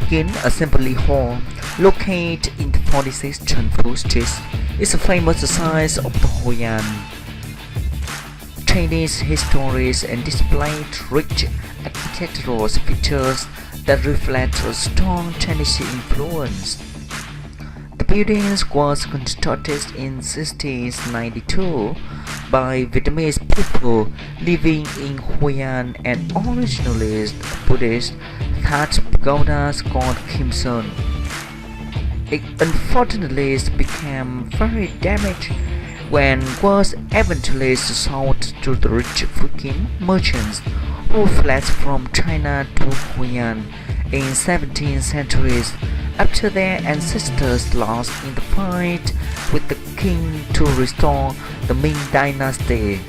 Kien Assembly Hall, located in the 46 Chunfu Street, is a famous site of the Hoi-An Chinese history and displayed rich architectural features that reflect a strong Chinese influence. The building was constructed in 1692 by Vietnamese people living in Hoi-An and originally Buddhist Thatch pagodas called Kim Son. It unfortunately became very damaged when was eventually sold to the rich Phuoc merchants who fled from China to Hoi-An in 17th centuries after their ancestors lost in the fight with the king to restore the Ming dynasty.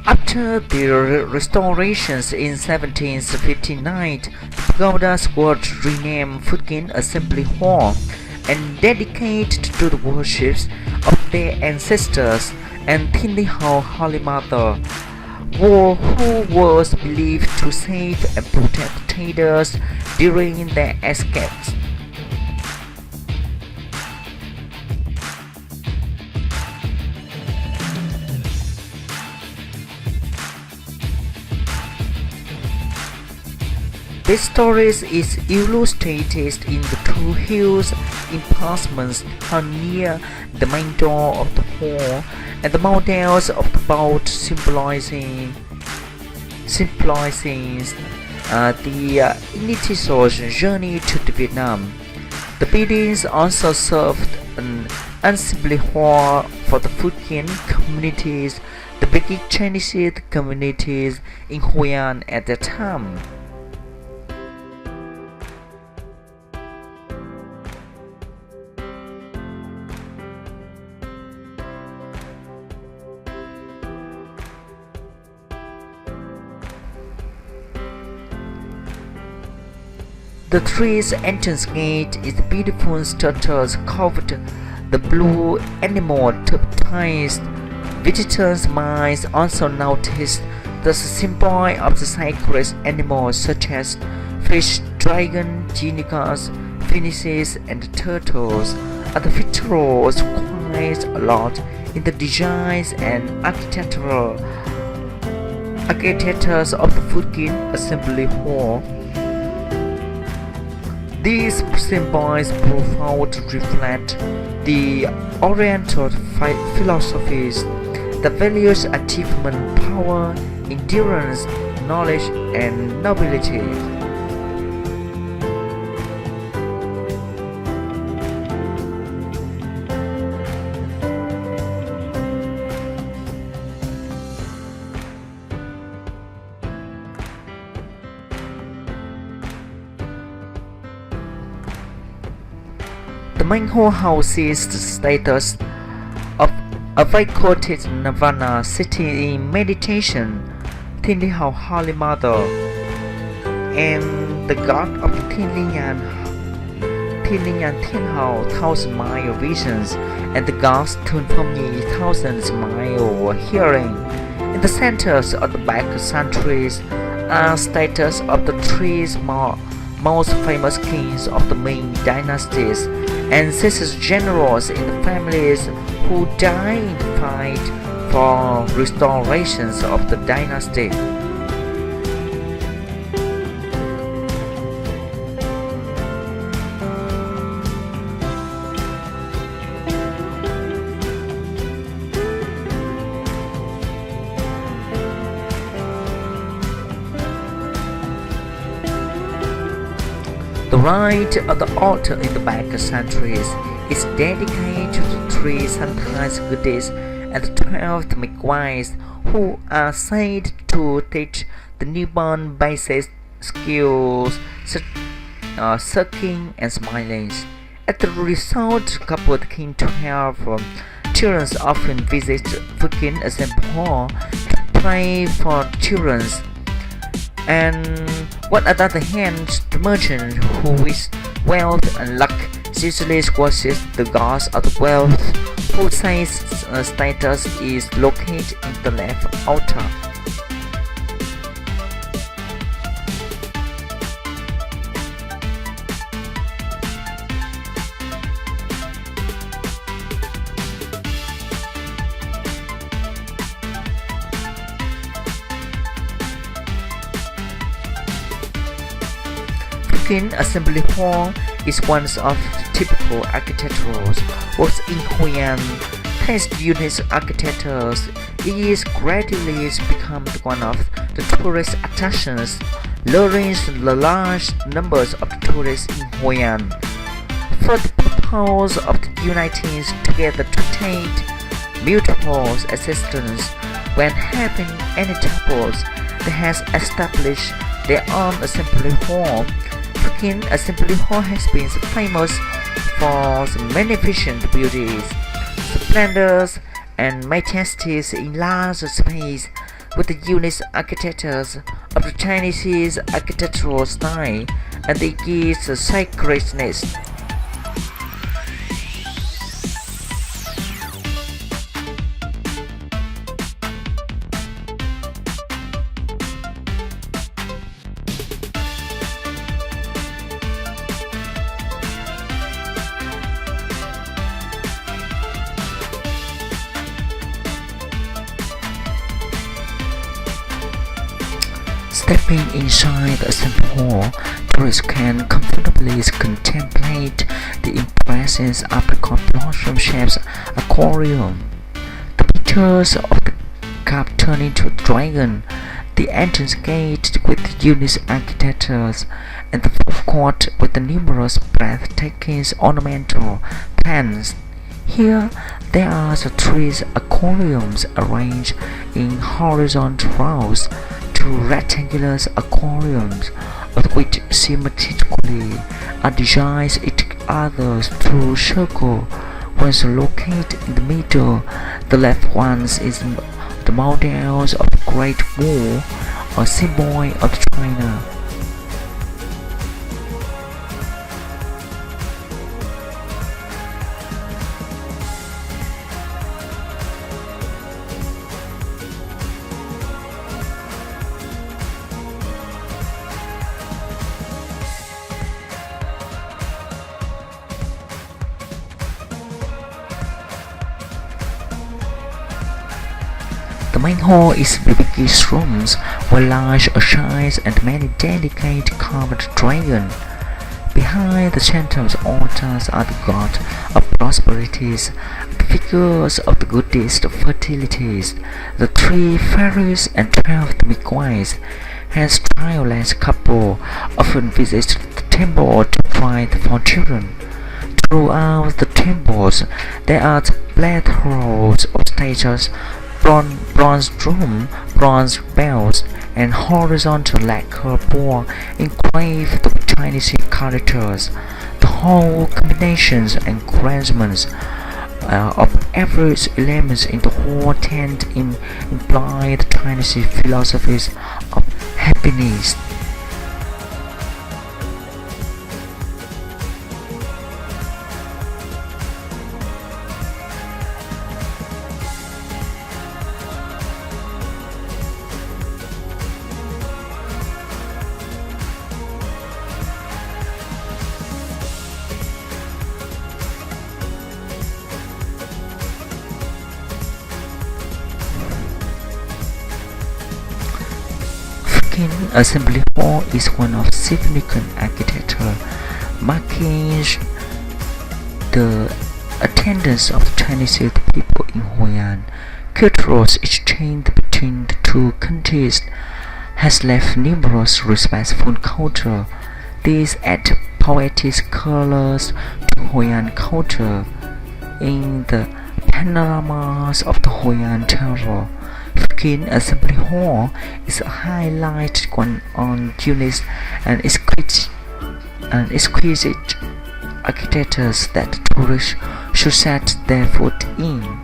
After the restorations in 1759, the pagodas were renamed Phuoc Assembly Hall and dedicated to the worship of their ancestors and Tin Li Hao Holy Mother, who was believed to save and protect traders during their escapes. This story is illustrated in the two huge emplacements near the main door of the hall and the models of the boat symbolizing the initial journey to Viet Nam. The buildings also served an assembly hall for the Phuoc communities, the biggest Chinese communities in Hoi-An at that time. The tree's entrance gate is beautiful structures covered the blue animal turquoise. Visitors might also notice the symbol of the sacred animals such as fish, dragon, genius, phoenixes, and turtles. Other features quite a lot in the designs and architectures of the Phuoc Assembly Hall. These symbols profoundly reflect the Oriental philosophies that values achievement, power, endurance, knowledge, and nobility. The main hall houses the status of a vacated nirvana sitting in meditation, Tin Li Hao Holy Mother, and the god of Tin Tin Hao Thousand Mile Visions, and the gods Tun Yi Thousand Mile Hearing. In the centers of the back centuries are statues of the three most famous kings of the Ming dynasties and 6 generals in the families who died in the fight for restorations of the dynasty. The right of the altar in the back centuries is dedicated to the 3 Santais goddesses and the 12 midwives who are said to teach the newborn basic skills sucking and smiling. As a result, coupled kin to have children often visit Phuoc Assembly Hall to pray for children. And on the other hand, the merchant who with wealth and luck usually worships the gods of the wealth, whose status is located in the left altar. Kien Assembly Hall is one of the typical architectural works in Hoi An. Thanks to unit architecture, it is gradually become one of the tourist attractions, luring the large numbers of tourists in Hoi An. For the purpose of the uniting together to take mutual assistance when having any troubles, they has established their own assembly hall. Kien Assembly Hall has been famous for the magnificent beauties, splendors, and majesties in large space, with the unique architectures of the Chinese architectural style, and it gives a sacredness. Stepping inside the assembly hall, tourists can comfortably contemplate the impressive apricot blossom-shaped aquarium. The pictures of the cup turn into a dragon, the entrance gate with unique architectures, and the fourth court with the numerous breathtaking ornamental plants. Here, there are the three aquariums arranged in horizontal rows, two rectangular aquariums, of which symmetrically are designed each other through circle. One is located in the middle. The left one is the model of the Great Wall, a symbol of China. The main hall is the biggest rooms, where large shines and many delicate carved dragons. Behind the center's altars are the gods of prosperities, the figures of the goddess of fertilities, the 3 fairies and 12 midwives. Hence, childless couple often visit the temple to provide for children. Throughout the temples, there are plethoras of statues, bronze drum, bronze bells, and horizontal lacquer board engraved with Chinese characters. The whole combinations and arrangements of every element in the whole tent imply the Chinese philosophies of happiness. Kien Assembly Hall is one of significant architecture, marking the attendance of the Chinese people in Hoi An. Cultural exchange between the two countries has left numerous respectful culture. These add poetic colors to Hoi An culture. In the panoramas of the Hoi An Tower, Kien Assembly Hall is a highlight on unique and exquisite architectures that tourists should set their foot in.